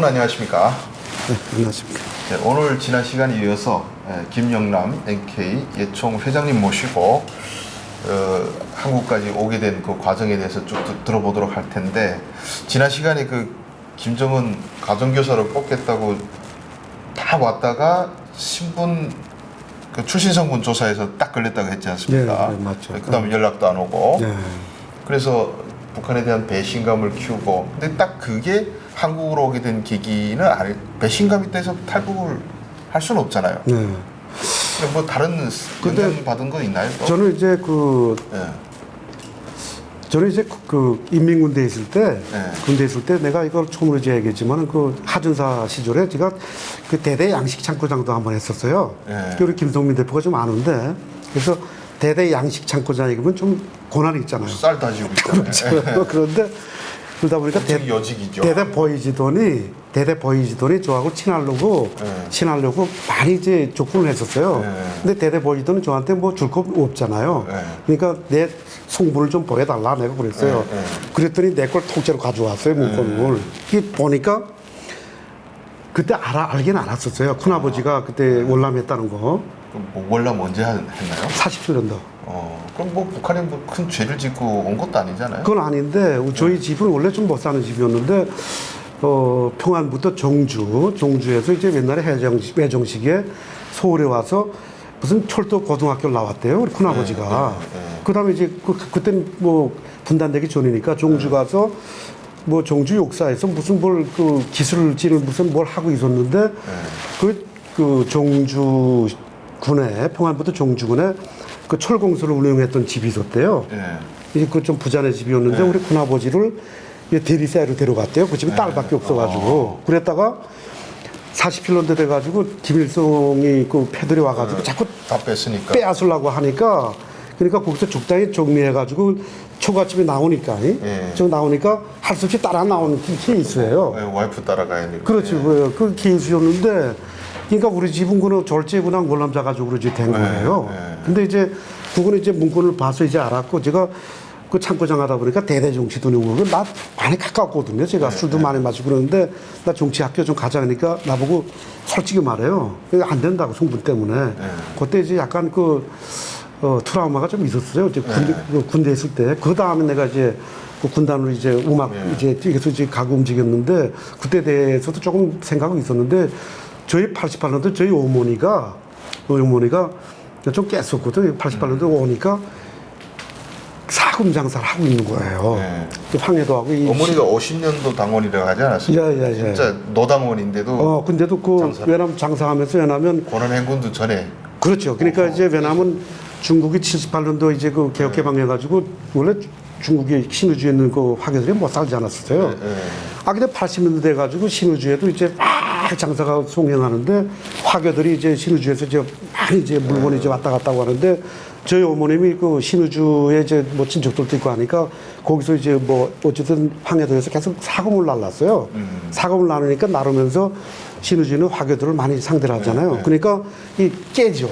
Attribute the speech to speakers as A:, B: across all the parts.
A: 안녕하십니까?
B: 네, 안녕하십니까.
A: 네, 오늘 지난 시간에 이어서 김영남 NK 예총 회장님 모시고 한국까지 오게 된 그 과정에 대해서 쭉 들어보도록 할 텐데, 지난 시간에 그 김정은 가정교사를 뽑겠다고 다 왔다가 신분 그 출신 성분 조사에서 딱 걸렸다고 했지 않습니까?
B: 네, 맞죠.
A: 그다음에 연락도 안 오고.
B: 네.
A: 그래서 북한에 대한 배신감을 키우고, 근데 딱 그게 한국으로 오게 된 계기는 배신감이 돼서 탈북을 할 수는 없잖아요.
B: 네.
A: 근데 뭐 다른 영향 받은 거 있나요? 또?
B: 저는 이제
A: 네.
B: 그 인민군대에 있을 때,
A: 네.
B: 군대에 있을 때 내가 이걸 처음으로 이제 얘기했지만은 그 하준사 시절에 제가 그 대대 양식 창고장도 한번 했었어요.
A: 네.
B: 우리 김성민 대표가 좀 아는데, 그래서 대대 양식 창고장 이러면 좀 고난이 있잖아요.
A: 쌀 다지고 있잖아요.
B: 그렇죠. 그런데 그러다 보니까
A: 여직이죠.
B: 대대 보이지돈이 저하고 친하려고 많이 이제 조건을 했었어요.
A: 네.
B: 근데 대대 보이지돈은 저한테 뭐 줄 거 없잖아요.
A: 네.
B: 그러니까 내 송부를 좀 보여달라 내가 그랬어요.
A: 네.
B: 그랬더니 내 걸 통째로 가져왔어요, 문건을. 이게 보니까 그때 알긴 알았었어요. 큰아버지가 그때 월남했다는 거.
A: 그럼 뭐 월남 언제 했나요?
B: 47년도.
A: 그럼 뭐 북한에 뭐 큰 죄를 짓고 온 것도 아니잖아요.
B: 그건 아닌데 저희 집은 원래 좀 못 사는 집이었는데 평안부터 종주에서 이제 옛날에 외정식에 서울에 와서 무슨 철도 고등학교를 나왔대요, 우리 큰아버지가. 그다음에 이제 그때는 뭐 분단되기 전이니까 종주 가서 뭐 종주 욕사에서 무슨 뭘 그 기술지를 무슨 뭘 하고 있었는데 그 종주 군에 평안부터 종주군에 그 철공소를 운영했던 집이 있었대요. 이제 그 좀 부자네 집이었는데 우리 큰아버지를 대리사로 데려갔대요. 그 집이 딸밖에 없어가지고. 그랬다가 40km 돼가지고 김일성이 그 패들이 와가지고 자꾸
A: 다 뺐으니까.
B: 빼앗으려고 하니까, 그러니까 거기서 적당히 정리해가지고 초가집에 나오니까 저 나오니까 할 수 없이 따라 나오는 케이스예요.
A: 와이프 따라가야 되고.
B: 그렇죠. 그 케이스였는데, 그러니까 우리 집은 그는 졸지구나 월남자 가족으로 이제 된 거예요. 근데 이제 그거는 이제 문건을 봐서 이제 알았고, 제가 그 창고장 하다 보니까 대대 정치도 오고 나 많이 가까웠거든요. 제가 술도 많이 마시고 그러는데 나 정치 학교 좀 가자 하니까 나보고 솔직히 말해요. 안 된다고 송분 때문에. 그때 이제 약간 트라우마가 좀 있었어요. 이제 군대 있을 때. 그 다음에 내가 이제 그 군단으로 이제 음악 이제 계속 이제 가고 움직였는데, 그때 대해서도 조금 생각은 있었는데, 저희 88년도 저희 어머니가 좀 깼었거든. 88년도 오니까 사금 장사를 하고 있는 거예요. 황해도 하고.
A: 어머니가 50년도 당원이라고 하지 않았어요? 진짜 노당원인데도.
B: 근데도 왜냐면 장사하면서 왜냐면
A: 고난 행군도 전에.
B: 그렇죠. 그러니까 이제 왜냐면 중국이 78년도 이제 그 개혁해방해가지고 원래 중국이 신의주에 있는 그 화교들이 못 살지 않았었어요. 근데 80년대 돼가지고 신의주에도 이제 막 장사가 송행하는데 화교들이 이제 신의주에서 이제 많이 이제 물건이 이제 왔다 갔다 하는데, 저희 어머님이 그 신의주에 이제 뭐 친척들도 있고 하니까 거기서 이제 뭐 어쨌든 황해도에서 계속 사금을 날랐어요. 사금을 나누니까 나누면서 신의주는 화교들을 많이 상대를 하잖아요. 그러니까 이 깨죠.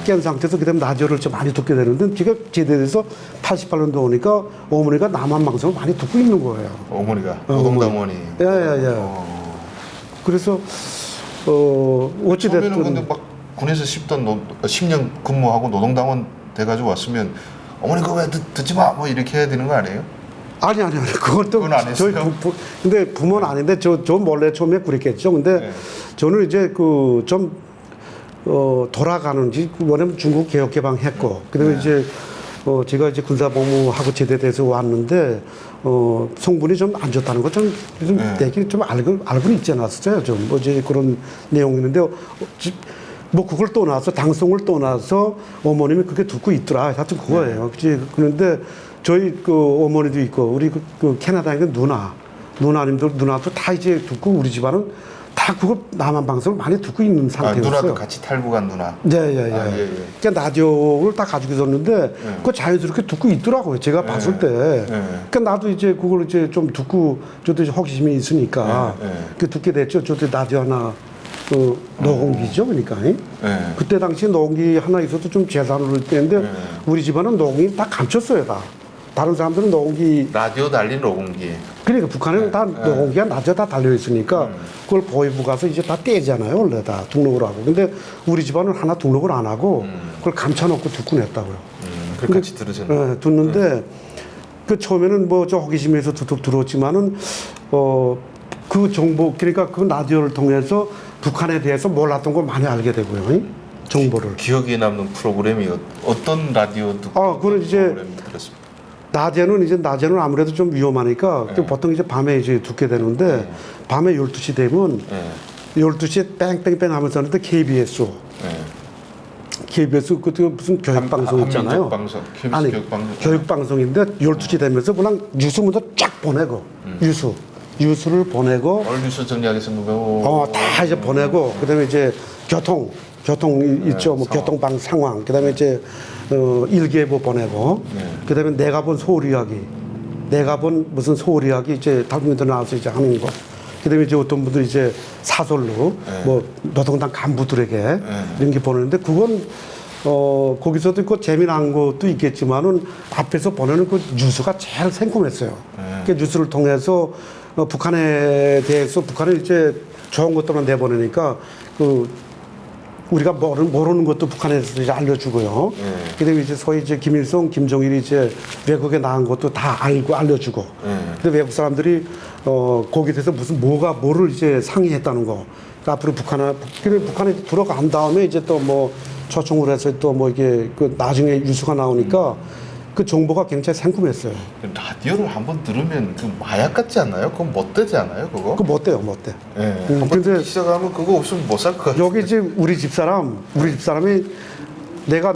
B: 깬 상태에서 그다음 라디오를 좀 많이 듣게 되는데, 제가 제대해서 88년도 오니까 어머니가 남한 방송을 많이 듣고 있는 거예요.
A: 어머니가 노동당원이.
B: 그래서 어찌됐든.
A: 처음에는 근데 막 군에서 10년 근무하고 노동당원 돼가지고 왔으면 어머니 그거 왜 듣지 마 뭐 이렇게 해야 되는 거 아니에요?
B: 아니. 그건
A: 안 했어요?
B: 근데 부모는 아닌데 저 몰래 처음에 그랬겠죠. 근데 저는 이제 돌아가는지, 뭐냐면 중국 개혁개방했고, 그다음에 이제 제가 이제 군사복무하고 제대돼서 왔는데 성분이 좀 안 좋다는 거 좀 얘기 좀 알고는 있지 않았어요. 좀 이제 그런 내용이 있는데 뭐 그걸 떠나서 당성을 떠나서 어머님이 그게 듣고 있더라. 하여튼 그거예요. 그런데 저희 그 어머니도 있고 우리 그 캐나다에 있는 누나도 다 이제 듣고, 우리 집안은 다 그거 남한 방송을 많이 듣고 있는 상태였어요.
A: 누나도 같이 탈북한 누나.
B: 그러니까 라디오를 다 가지고 있었는데 그거 자연스럽게 듣고 있더라고요. 제가 봤을 때. 그러니까 나도 이제 그걸 이제 좀 듣고, 저도 이제 호기심이 있으니까 그 듣게 됐죠. 저도 라디오 하나 노공기죠, 그러니까. 그때 당시 노공기 하나 있어도 좀 재산으로 했는데 우리 집안은 노공기 다 감췄어요, 다. 다른 사람들은 노공기.
A: 라디오 달린 노공기.
B: 그러니까 북한에는 다 농기가 낮에 다 달려 있으니까 그걸 보위부 가서 이제 다 떼잖아요. 원래 다 등록을 하고. 근데 우리 집안은 하나 등록을 안 하고 그걸 감춰놓고 듣고 냈다고요.
A: 그걸 같이 들으셨나요?
B: 네, 듣는데 그 처음에는 뭐 저 호기심에서 툭툭 들었지만은 그 정보 그러니까 그 라디오를 통해서 북한에 대해서 몰랐던 걸 많이 알게 되고요. 정보를.
A: 기억에 남는 프로그램이 어떤 라디오 듣고
B: 그건 이제
A: 프로그램 들었습니까?
B: 낮에는 아무래도 좀 위험하니까 보통 이제 밤에 이제 듣게 되는데 밤에 12시 되면 12시에 뺑뺑뺑 하면서 하는데 KBS 그때 무슨 교육방송 있잖아요.
A: 한민족 방송, KBS
B: 아니,
A: 교육방송.
B: 교육방송인데 12시 되면서 그냥 뉴스 먼저 쫙 보내고 뉴스를 보내고
A: 뉴스 정리하겠습니다. 뭐.
B: 다 이제 보내고 그다음에 이제 교통 있죠. 뭐 교통방 상황. 그다음에 이제 일기예보 보내고. 그다음에 내가 본 서울 이야기. 내가 본 무슨 서울 이야기 이제 달국민들 나와서 이제 하는 거. 그다음에 이제 어떤 분들 이제 사설로 뭐 노동당 간부들에게 이런 게 보내는데 그건 거기서도 있고 재미난 것도 있겠지만은 앞에서 보내는 그 뉴스가 제일 생뚱했어요. 그 뉴스를 통해서 북한에 대해서 북한을 이제 좋은 것들만 내보내니까 우리가 모르는 것도 북한에서 이제 알려주고요. 그다음에 이제 소위 이제 김일성, 김정일이 이제 외국에 나간 것도 다 알고 알려주고. 근데 외국 사람들이 거기에 대해서 뭐를 이제 상의했다는 거. 그러니까 앞으로 북한에 들어간 다음에 이제 또 뭐 초청을 해서 또 뭐 이게 그 나중에 뉴스가 나오니까 그 정보가 굉장히 상큼했어요.
A: 라디오를 한번 들으면 그 마약 같지 않나요? 그건 못 되지 않아요? 그거?
B: 그거 못 돼요.
A: 한번 듣기 시작하면 그거 없으면 못 살 것 같아요.
B: 여기 지금 우리 집사람이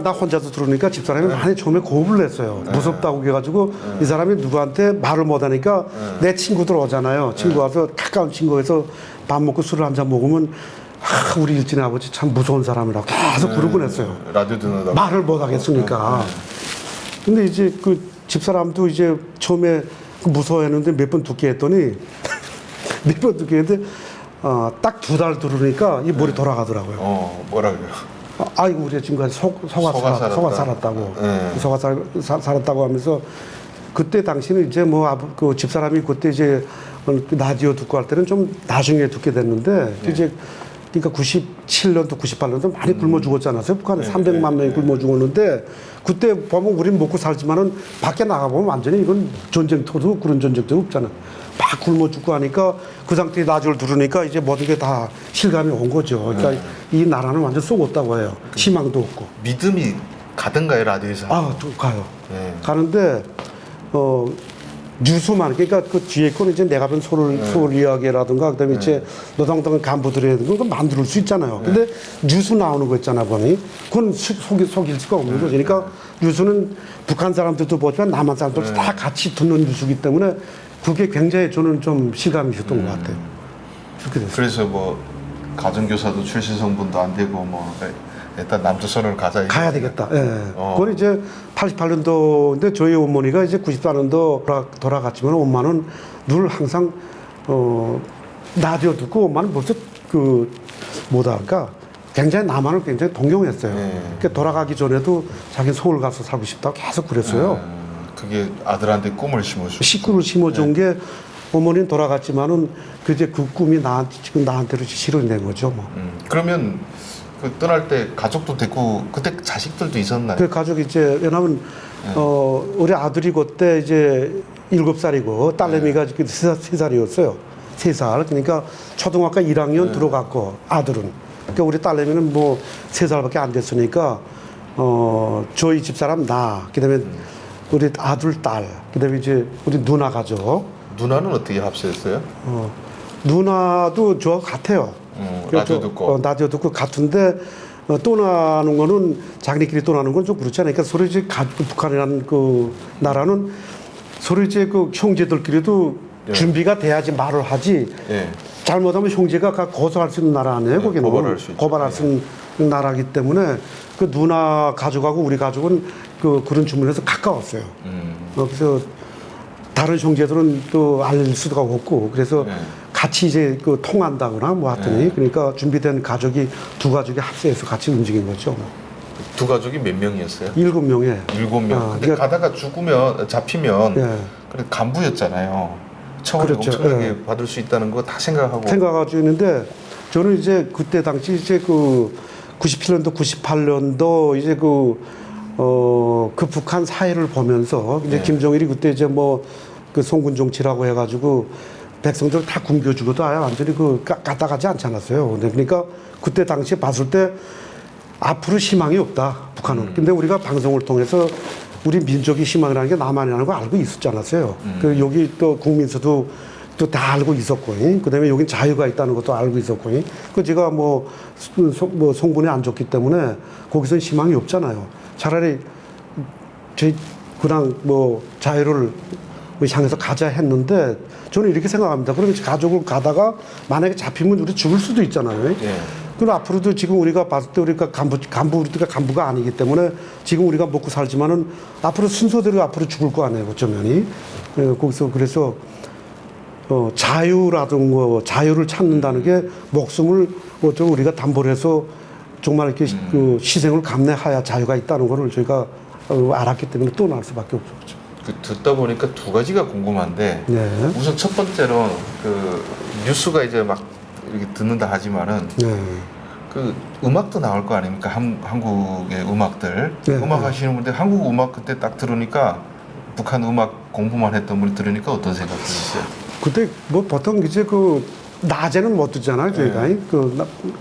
B: 나 혼자서 들으니까 집사람이 많이 처음에 겁을 냈어요. 무섭다고 해가지고 이 사람이 누구한테 말을 못하니까 내 친구들 오잖아요. 친구 와서 가까운 친구에서 밥 먹고 술을 한 잔 먹으면 우리 일진의 아버지 참 무서운 사람이라고 계속 그러곤 했어요.
A: 라디오 듣는다고.
B: 말을 못하겠으니까. 근데 이제 그 집사람도 이제 처음에 무서워했는데 몇 번 듣게 했더니 딱 2달 들으니까 이 머리 돌아가더라고요.
A: 뭐라고요?
B: 아이고 우리 지금까지 속아 살았다고 살았다고 하면서 그때 당시는 이제 그 집사람이 그때 이제 라디오 듣고 할 때는 좀 나중에 듣게 됐는데 이제 그러니까 97년도 98년도 많이 굶어 죽었잖아요. 북한에 300만 명이 굶어 죽었는데 그때 보면 우리는 먹고 살지만은 밖에 나가 보면 완전히 이건 전쟁터도 그런 전쟁도 없잖아. 막 굶어 죽고 하니까 그 상태에 라디오를 들으니까 이제 모든 게 다 실감이 온 거죠. 그러니까 이 나라는 완전 썩었다고 해요. 희망도 없고.
A: 믿음이 가든가요, 라디오에서?
B: 좀 가요. 가는데 뉴스만 그러니까 그 뒤에 거는 이제 내가 본 서울 이야기라든가 그다음에 이제 노동당 간부들의 그거 만들 수 있잖아요. 근데 뉴스 나오는 거 있잖아 보니 그건 속일 수가 없는 거죠. 그러니까 뉴스는 북한 사람들도 보지만 남한 사람들도 다 같이 듣는 뉴스이기 때문에 그게 굉장히 저는 좀 실감이 있었던 것 같아요. 그렇게 됐어요.
A: 그래서 뭐 가정교사도 출신 성분도 안 되고 뭐 일단 남조선을 가야
B: 되겠다. 그건 이제 88년도인데 저희 어머니가 이제 94년도 돌아갔지만 엄마는 늘 항상 라디오 듣고 엄마는 벌써 뭐랄까 굉장히 남한을 굉장히 동경했어요. 그러니까 돌아가기 전에도 자기 서울 가서 살고 싶다고 계속 그랬어요.
A: 그게 아들한테 꿈을 심어주고.
B: 식구를 심어준 게 어머니는 돌아갔지만은 그제 그 꿈이 지금 나한테로 실현된 거죠. 뭐.
A: 그러면 그 떠날 때 가족도 데리고 그때 자식들도 있었나요?
B: 그 가족이 이제 왜냐면 우리 아들이 그때 이제 7살이고 딸내미가 3살이었어요. 3살. 그러니까 초등학교 1학년 들어갔고 아들은. 그러니까 우리 딸내미는 뭐 3살밖에 안 됐으니까 저희 집사람 그다음에 우리 아들 딸 그다음에 이제 우리 누나 가족.
A: 누나는 어떻게 합세했어요?
B: 누나도 저 같아요.
A: 라디오 듣고.
B: 라디오 듣고 같은데 떠나는 거는 자기네끼리 떠나는 건 좀 그렇잖아요. 그러니까 서로 이제 북한이라는 그 나라는 서로 이제 그 형제들끼리도 준비가 돼야지 말을 하지. 잘못하면 형제가 고소할 수 있는 나라 아니에요. 거기는 고발할 수 있는 나라이기 때문에 그 누나 가족하고 우리 가족은 그런 주문에서 가까웠어요. 그래서 다른 형제들은 또 알 수가 없고 그래서 같이 이제 통한다거나 뭐 하더니 그러니까 준비된 가족이 두 가족이 합세해서 같이 움직인 거죠.
A: 두 가족이 몇 명이었어요?
B: 7명에.
A: 7명. 근데
B: 그러니까
A: 가다가 잡히면 그래 간부였잖아요. 차원이
B: 그렇죠.
A: 엄청나게
B: 예.
A: 받을 수 있다는 거 다 생각하고.
B: 생각하고 있는데 저는 이제 그때 당시 이제 그 97년도, 98년도 이제 그 북한 사회를 보면서 이제
A: 네.
B: 김정일이 그때 이제 뭐 그 송군 정치라고 해가지고 백성들 다 굶겨주고도 아예 완전히 갖다 가지 않지 않았어요. 그러니까 그때 당시에 봤을 때 앞으로 희망이 없다, 북한은. 근데 우리가 방송을 통해서 우리 민족이 희망이라는 게 나만이라는 거 알고 있었지 않았어요. 그 여기 또 국민서도 또 다 알고 있었고, 그다음에 여긴 자유가 있다는 것도 알고 있었고, 그 제가 뭐 성분이 안 좋기 때문에 거기서 희망이 없잖아요. 차라리 저희 그냥 뭐 자유를 향해서 가자 했는데 저는 이렇게 생각합니다. 그러면 가족을 가다가 만약에 잡히면 우리 죽을 수도 있잖아요.
A: 예.
B: 그럼 앞으로도 지금 우리가 봤을 때 우리가 우리가 간부가 아니기 때문에 지금 우리가 먹고 살지만은 앞으로 순서대로 앞으로 죽을 거 아니에요. 어쩌면이. 거기서 그래서 자유라든가 자유를 찾는다는 게 목숨을 좀 우리가 담보를 해서 정말 이렇게 그 희생을 감내해야 자유가 있다는 거를 저희가 알았기 때문에 또 나올 수밖에 없었죠.
A: 듣다 보니까 두 가지가 궁금한데
B: 네.
A: 우선 첫 번째로 그 뉴스가 이제 막 이렇게 듣는다 하지만은
B: 네.
A: 그 음악도 나올 거 아닙니까? 한국의 음악들.
B: 네.
A: 음악 하시는 분들 한국 음악 그때 딱 들으니까 북한 음악 공부만 했던 분이 들으니까 어떤 생각 드셨어요?
B: 그때 뭐 보통 이제 낮에는 못 듣잖아요, 저희가.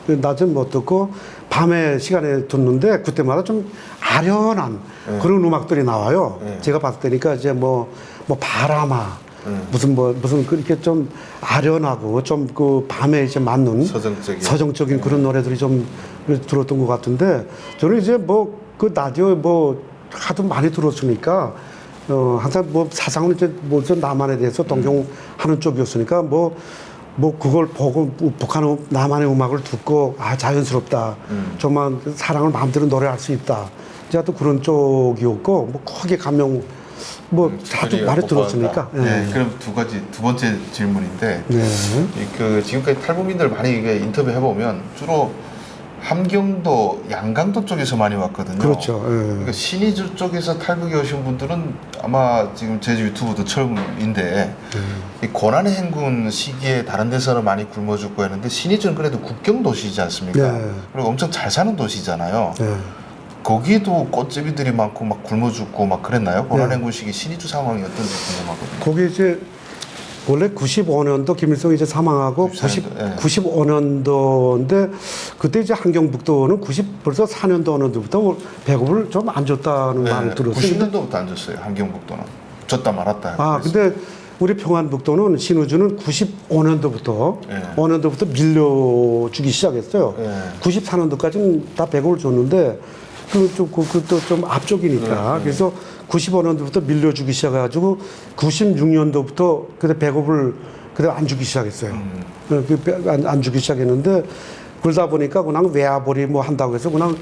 B: 낮에는 못 듣고 밤에 시간에 듣는데 그때마다 좀 아련한 그런 음악들이 나와요. 제가 봤을 때니까 이제 뭐 바람아 무슨 그렇게 좀 아련하고 좀 그 밤에 이제 맞는 서정적인 그런 노래들이 좀 들었던 것 같은데 저는 이제 뭐 그 라디오 뭐 하도 많이 들었으니까 항상 뭐 사상은 이제 뭐 남한에 대해서 동경하는 쪽이었으니까 뭐 그걸 보고 북한 남한의 음악을 듣고 자연스럽다. 정말 사랑을 마음대로 노래할 수 있다. 제가 또 그런 쪽이었고 뭐 크게 감명 자주 많이 들었으니까.
A: 네. 그럼 두 번째 질문인데
B: 네.
A: 그 지금까지 탈북민들 많이 인터뷰 해보면 주로 함경도, 양강도 쪽에서 많이 왔거든요.
B: 그렇죠.
A: 그러니까 신의주 쪽에서 탈북이 오신 분들은 아마 지금 제 유튜브도 처음인데 이 고난의 행군 시기에 다른 데서는 많이 굶어 죽고 했는데 신의주는 그래도 국경 도시지 않습니까?
B: 네.
A: 그리고 엄청 잘 사는 도시잖아요.
B: 네.
A: 거기도 꽃제비들이 많고 막 굶어 죽고 막 그랬나요? 고난의 행군 시기 신의주 상황이 어떤지 궁금하거든요.
B: 거기 이제 원래 95년도 김일성이 이제 사망하고 95년도인데 그때 이제 함경북도는 벌써 4년도 어느부터 배급을 좀 안 줬다는 말을 들었어요.
A: 90년도부터 안 줬어요. 함경북도는 줬다 말았다.
B: 근데 우리 평안북도는 신우주는 95년도부터 5년도부터 밀려주기 시작했어요. 94년도까지는 다 배급을 줬는데 그것도 좀 앞쪽이니까 그래서 95년도부터 밀려주기 시작해가지고 96년도부터 그때 배급을 그대로 안 주기 시작했어요. 안 주기 시작했는데 그러다 보니까 그냥 외화벌이 뭐 한다고 해서 그냥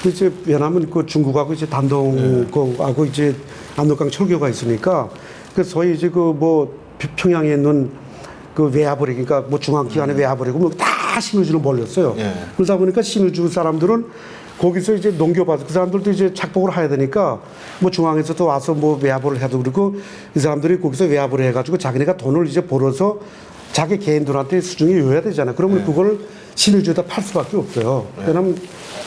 B: 이제 왜냐하면 그 중국하고 이제 단동하고 이제 압록강 철교가 있으니까 그 소위 이제 평양에 있는 그 외화벌이 그러니까 뭐 중앙기관의 외화벌이고 뭐 다 신우주로 몰렸어요. 그러다 보니까 신우주 사람들은 거기서 이제 넘겨봐서 그 사람들도 이제 착복을 해야 되니까 뭐 중앙에서도 와서 뭐 외화벌을 해도 그렇고 이 사람들이 거기서 외화벌을 해가지고 자기네가 돈을 이제 벌어서 자기 개인들한테 수중에 요해야 되잖아요. 그러면 그걸 신우주에다 팔 수밖에 없어요. 왜냐면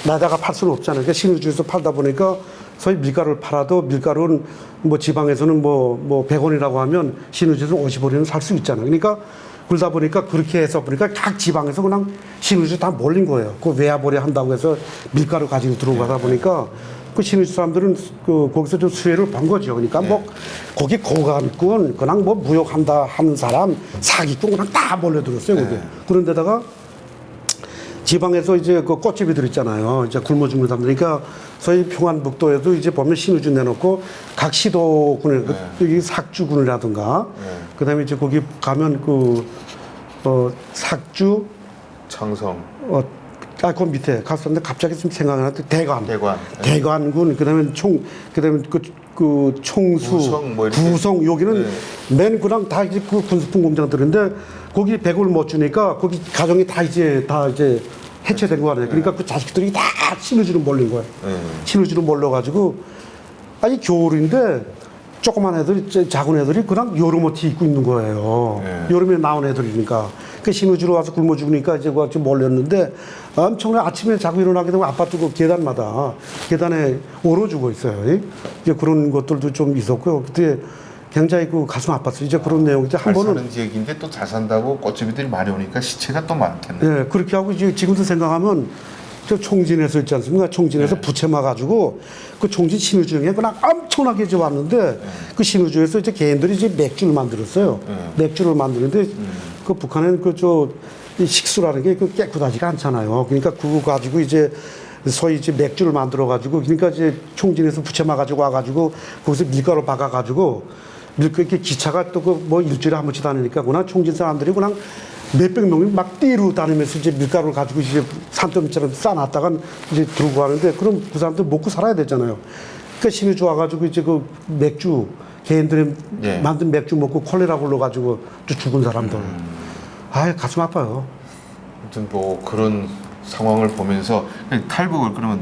B: 나다가 팔 수는 없잖아요. 그러니까 신우주에서 팔다 보니까 소위 밀가루를 팔아도 밀가루는 뭐 지방에서는 뭐 100원이라고 하면 신우주에서는 50원이면 살 수 있잖아요. 그러니까 그러다 보니까 그렇게 해서 보니까 각 지방에서 그냥 신우주 다 몰린 거예요. 그 외화벌이 한다고 해서 밀가루 가지고 들어가다 보니까 그 신우주 사람들은 거기서 좀 수혜를 본 거죠. 그러니까 뭐 거기 고관꾼 그냥 뭐 무역한다 하는 사람 사기꾼 그냥 다 몰려들었어요. 거기. 그런데다가 지방에서 이제 그 꽃제비들 있잖아요. 이제 굶어 죽는 사람들. 그러니까 저희 평안북도에도 이제 보면 신우주 내놓고 각 시도군을 여기 삭주군이라든가 그다음에 이제 거기 가면 삭주
A: 창성
B: 그 밑에 갔었는데 갑자기 좀 생각이 나는데 대관군 그다음에 총수 부성 여기는 맨 그냥 다 이제 그 군수품 공장들인데 거기 배급을 못 주니까 거기 가정이 다 이제 해체된 거 아니에요. 그러니까 그 자식들이 다 신우주로 몰린 거예요. 신우주로 몰려가지고 겨울인데 조그만 애들이, 작은 애들이 그냥 여름 옷 입고 있는 거예요.
A: 예.
B: 여름에 나온 애들이니까. 그 신우주로 와서 굶어 죽으니까 이제 좀 몰렸는데 엄청나게 아침에 자고 일어나게 되면 아파트 그 계단마다 계단에 얼어 죽어 있어요. 이제 그런 것들도 좀 있었고요. 그때 굉장히 그 가슴 아팠어요. 이제 그런 내용 이제 한
A: 잘
B: 번은
A: 사는 지역인데 또 잘 산다고 꽃집이들이 많이 오니까 시체가 또 많겠네.
B: 예, 그렇게 하고 이제 지금도 생각하면 저 총진에서 있지 않습니까? 총진에서
A: 네.
B: 부채마 가지고 그 총진 신우주 중에 그냥 엄청나게 이제 왔는데 그 신우주에서 이제 개인들이 이제 맥주를 만들었어요. 맥주를 만드는데 그 북한에는 그저 식수라는 게 그 깨끗하지가 않잖아요. 그러니까 그거 가지고 이제 소위 이제 맥주를 만들어 가지고 그러니까 이제 총진에서 부채마 가지고 와 가지고 거기서 밀가루 박아 가지고 이렇게 기차가 또 그 뭐 일주일에 한 번씩 다니니까 그냥 총진 사람들이 그냥 몇백 명이 막 띠로 다니면서 이제 밀가루를 가지고 이제 산더미처럼 싸놨다가 이제 들고 가는데 그럼 그 사람들 먹고 살아야 되잖아요. 그러니까 신우주 와가지고 이제 그 맥주 개인들이
A: 예.
B: 만든 맥주 먹고 콜레라 걸려가지고 또 죽은 사람들. 아예 가슴 아파요.
A: 아무튼 뭐 그런 상황을 보면서 탈북을 그러면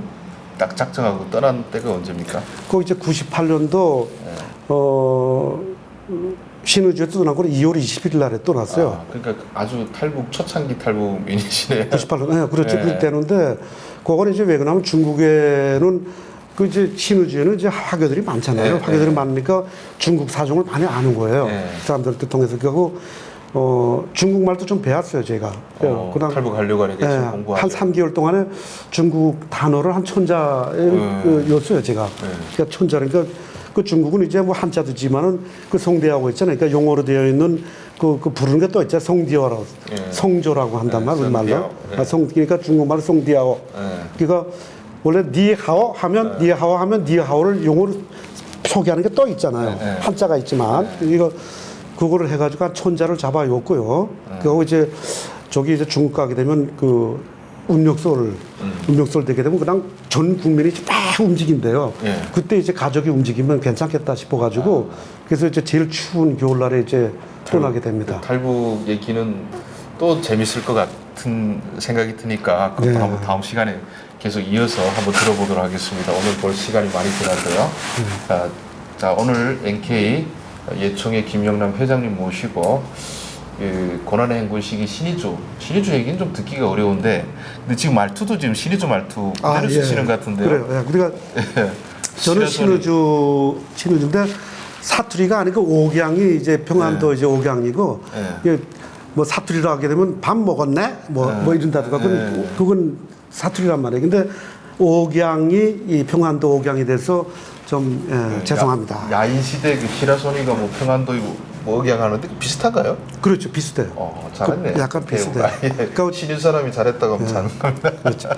A: 딱 작정하고 떠난 때가 언제입니까?
B: 그 이제 98년도 신우주에 떠난 거는 2월 21일 날에 떠났어요.
A: 아, 그러니까 아주 탈북 초창기 탈북민이시네요.
B: 98년, 네, 그렇죠.
A: 네.
B: 그렇게 되는데, 그거는 이제 왜 그러냐면 중국에는 그 이제 신우주에는 이제 화교들이 많잖아요.
A: 네,
B: 화교들이
A: 네.
B: 많으니까 중국 사정을 많이 아는 거예요.
A: 네.
B: 사람들을 통해서. 그리고, 중국말도 좀 배웠어요, 제가. 그다음
A: 탈북하려고 하니까 지금 공부하고.
B: 한 3개월 동안에 중국 단어를 한 였어요, 제가. 그러니까 천자. 그러니까 그 중국은 이제 뭐 한자도지만은 그 송대하고 있잖아요. 그러니까 용어로 되어 있는 그 부르는 게 또 있잖아요. 송디어라고.
A: 예.
B: 송조라고 한단
A: 예,
B: 말이에요, 우리말로.
A: 송디어. 예.
B: 그러니까 중국말로 송디아오.
A: 예.
B: 그러니까 원래 니하오 하면 니하오 하면 니하오를 용어로 소개하는 게 또 있잖아요.
A: 예.
B: 한자가 있지만 이거 그거를 해가지고 한 천자를 잡아였고요. 그리고 이제 저기 이제 중국 가게 되면 그 음력설 되게 되면 그냥 전 국민이 막 움직인대요.
A: 예.
B: 그때 이제 가족이 움직이면 괜찮겠다 싶어가지고 그래서 이제 제일 추운 겨울날에 이제 떠나게 됩니다.
A: 탈북 얘기는 또 재밌을 것 같은 생각이 드니까 그것도
B: 네.
A: 한번 다음 시간에 계속 이어서 한번 들어보도록 하겠습니다. 오늘 볼 시간이 많이 지났고요. 자, 오늘 NK 예총의 김영남 회장님 모시고 그 고난의 행군 시기 신의주 얘기는 좀 듣기가 어려운데 근데 지금 말투도 지금 신의주 말투 그대로 쓰시는 것 같은데요.
B: 그래요. 예. 그러니까 저는 신우주인데 사투리가 아니고 옥양이 이제 평안도 이제 옥양이고 이게 뭐 사투리로 하게 되면 밥 먹었네 뭐 이런다든가 그건 사투리란 말이에요. 근데 옥양이 이 평안도 옥양이 돼서 좀 죄송합니다.
A: 야인 시대 그 시라소니가 뭐 평안도이고 뭐 억양하는데 비슷한가요?
B: 그렇죠, 비슷해요.
A: 잘했네.
B: 약간 비슷해요.
A: 그러니까 신인 사람이 잘했다고 하면 잘하는 겁니다.
B: 그렇죠.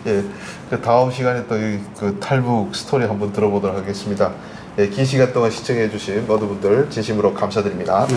A: 예, 그 다음 시간에 또 그 탈북 스토리 한번 들어보도록 하겠습니다. 예, 긴 시간 동안 시청해주신 모든 분들 진심으로 감사드립니다.
B: 네.